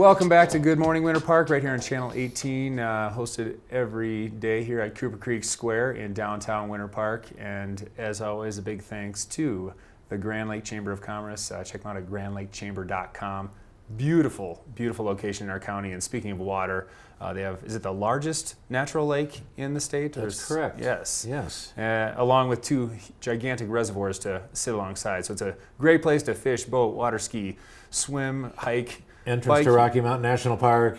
Welcome back to Good Morning Winter Park right here on Channel 18, hosted every day here at Cooper Creek Square in downtown Winter Park. And as always, a big thanks to the Grand Lake Chamber of Commerce. Check them out at grandlakechamber.com. Beautiful, beautiful location in our county. And speaking of water, they have, is it the largest natural lake in the state? That's correct. Yes. Yes. Along with two gigantic reservoirs to sit alongside. So it's a great place to fish, boat, water ski, swim, hike. Entrance bike. to Rocky Mountain National Park.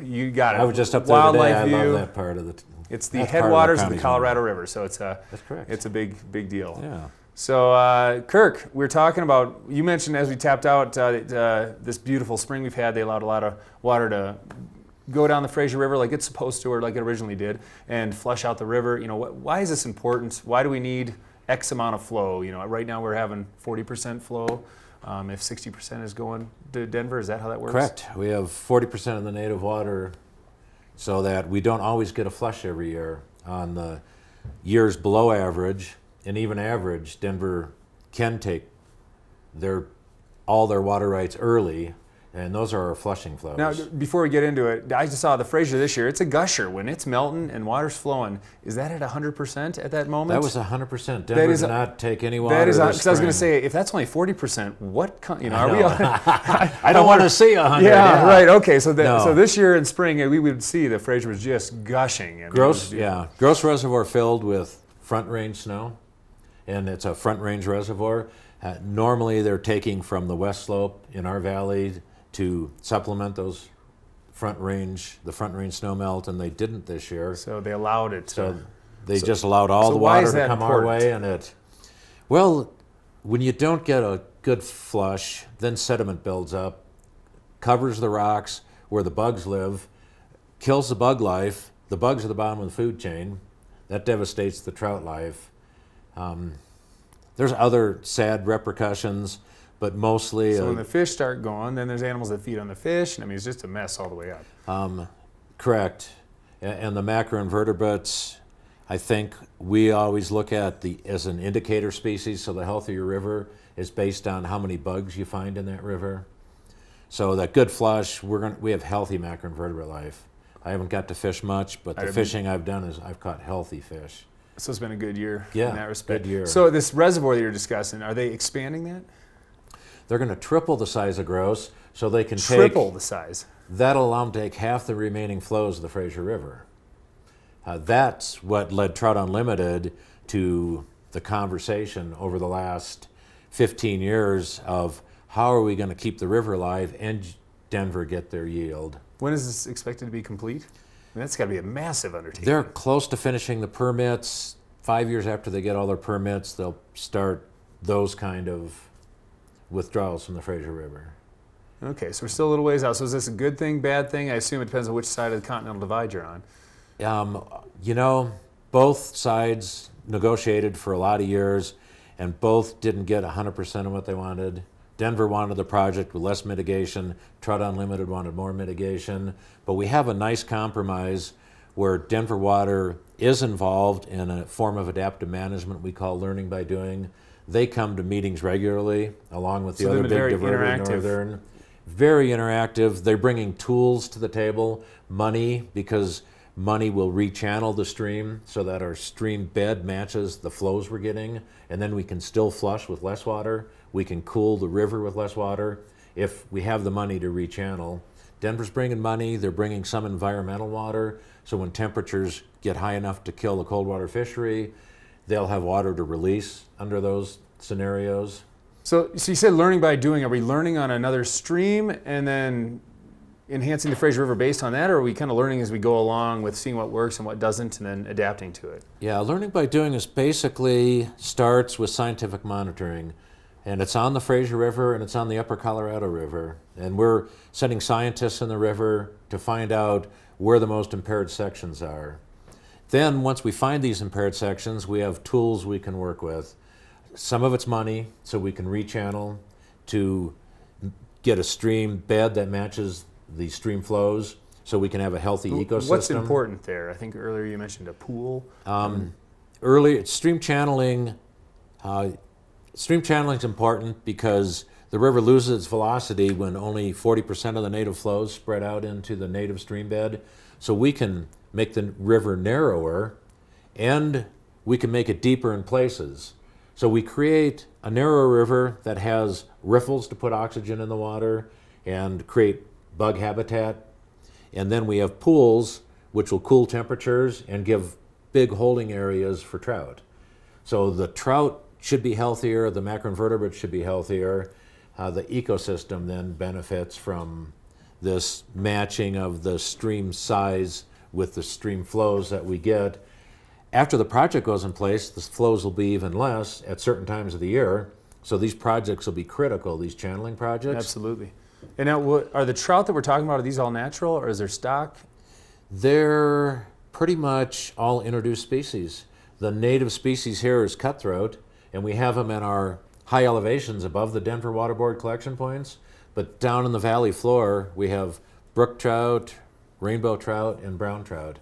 You got it. I was just up there Wildlife today. I view. love that part of the. It's the headwaters of the Colorado River, so it's a. That's correct. It's a big deal. Yeah. So, Kirk, we were talking about. You mentioned as we tapped out this beautiful spring we've had. They allowed a lot of water to go down the Fraser River like it's supposed to, or like it originally did, and flush out the river. You know, why is this important? Why do we need X amount of flow? You know, right now we're having 40% flow. If 60% is going to Denver, is that how that works? Correct. We have 40% of the native water, so that we don't always get a flush every year. On the years below average and even average, Denver can take all their water rights early, and those are our flushing flows. Now, before we get into it, I just saw the Fraser this year. It's a gusher. When it's melting and water's flowing, is that at 100% at that moment? That was 100%. Denver did not take any water. That is, because I was going to say, if that's only 40%, what, you know, are we? I don't want to see 100. Yeah, right. Okay, so so this year in spring, we would see the Fraser was just gushing. And gross reservoir filled with front range snow, and it's a front range reservoir. Normally, they're taking from the west slope in our valley to supplement those the front range snow melt, and they didn't this year. So they allowed it. They just allowed all the water to come our way, and when you don't get a good flush, then sediment builds up, covers the rocks where the bugs live, kills the bug life. The bugs are the bottom of the food chain. That devastates the trout life. There's other sad repercussions, but mostly... So when the fish start going, then there's animals that feed on the fish, and I mean, it's just a mess all the way up. Correct. And the macroinvertebrates, I think we always look at as an indicator species, so the health of your river is based on how many bugs you find in that river. So that good flush, we have healthy macroinvertebrate life. I haven't got to fish much, but the fishing I've done is I've caught healthy fish. So it's been a good year in that respect. Good year. So this reservoir that you're discussing, are they expanding that? They're going to triple the size of gross, so they can triple the size. That'll allow them to take half the remaining flows of the Fraser River. That's what led Trout Unlimited to the conversation over the last 15 years of how are we going to keep the river alive and Denver get their yield. When is this expected to be complete? I mean, that's got to be a massive undertaking. They're close to finishing the permits. 5 years after they get all their permits, they'll start those kind of withdrawals from the Fraser River. Okay, so we're still a little ways out. So is this a good thing, bad thing? I assume it depends on which side of the Continental Divide you're on. You know, both sides negotiated for a lot of years, and both didn't get 100% of what they wanted. Denver wanted the project with less mitigation. Trout Unlimited wanted more mitigation. But we have a nice compromise where Denver Water is involved in a form of adaptive management we call learning by doing. They come to meetings regularly, along with the other big diverter, Northern. Very interactive. They're bringing tools to the table, money, because money will rechannel the stream so that our stream bed matches the flows we're getting, and then we can still flush with less water. We can cool the river with less water if we have the money to rechannel. Denver's bringing money. They're bringing some environmental water, so when temperatures get high enough to kill the cold water fishery, they'll have water to release under those scenarios. So you said learning by doing. Are we learning on another stream and then enhancing the Fraser River based on that, or are we kind of learning as we go along with seeing what works and what doesn't and then adapting to it? Yeah, learning by doing is basically starts with scientific monitoring. And it's on the Fraser River and it's on the Upper Colorado River. And we're sending scientists in the river to find out where the most impaired sections are. Then once we find these impaired sections, we have tools we can work with. Some of it's money, so we can rechannel to get a stream bed that matches the stream flows, so we can have a healthy ecosystem. What's important there? I think earlier you mentioned a pool. Stream channeling is important because The river loses its velocity when only 40% of the native flows spread out into the native stream bed. So we can make the river narrower, and we can make it deeper in places. So we create a narrower river that has riffles to put oxygen in the water and create bug habitat. And then we have pools which will cool temperatures and give big holding areas for trout. So the trout should be healthier, the macroinvertebrates should be healthier. The ecosystem then benefits from this matching of the stream size with the stream flows that we get. After the project goes in place, the flows will be even less at certain times of the year. So these projects will be critical, these channeling projects. Absolutely. And now, are the trout that we're talking about, are these all natural, or is there stock? They're pretty much all introduced species. The native species here is cutthroat, and we have them in our high elevations above the Denver Water Board collection points. But down in the valley floor, we have brook trout, rainbow trout, and brown trout,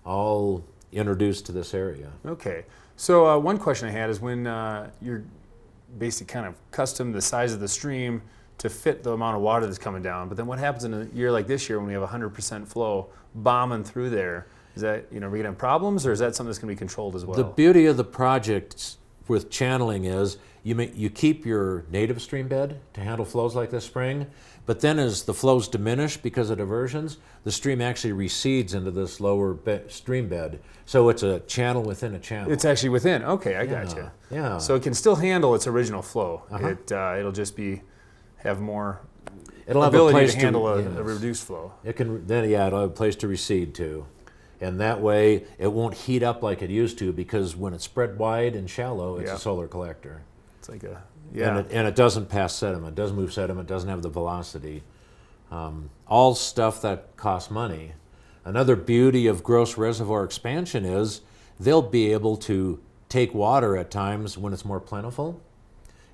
all introduced to this area. Okay. So one question I had is when you're basically kind of custom the size of the stream to fit the amount of water that's coming down, but then what happens in a year like this year when we have 100% flow bombing through there? Is that, are we going to have problems, or is that something that's going to be controlled as well? The beauty of the project with channeling is you keep your native stream bed to handle flows like this spring, but then as the flows diminish because of diversions, the stream actually recedes into this lower stream bed. So it's a channel within a channel. It's actually within. Okay, I got you. Yeah. So it can still handle its original flow. Uh-huh. It'll just have more It'll have ability a place to handle a yes. reduced flow. It can then it'll have a place to recede to, and that way it won't heat up like it used to, because when it's spread wide and shallow, it's a solar collector. It's like and it doesn't pass sediment, doesn't move sediment, doesn't have the velocity. All stuff that costs money. Another beauty of gross reservoir expansion is they'll be able to take water at times when it's more plentiful,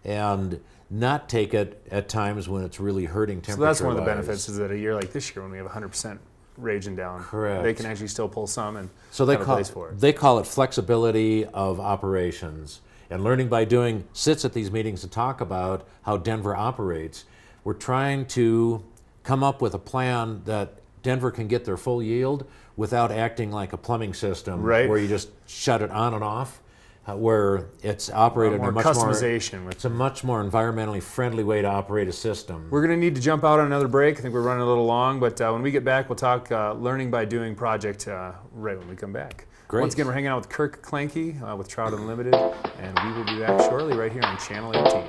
and not take it at times when it's really hurting temperature. So that's one of the benefits, is that a year like this year when we have 100% raging down, correct, they can actually still pull some and so have a place for it. They call it flexibility of operations. And learning by doing sits at these meetings to talk about how Denver operates. We're trying to come up with a plan that Denver can get their full yield without acting like a plumbing system, right, where you just shut it on and off. Where it's operated in a much customization. It's a much more environmentally friendly way to operate a system. We're going to need to jump out on another break. I think we're running a little long, but when we get back, we'll talk learning by doing project right when we come back. Great. Once again, we're hanging out with Kirk Klanke with Trout Unlimited, and we will be back shortly right here on Channel 18.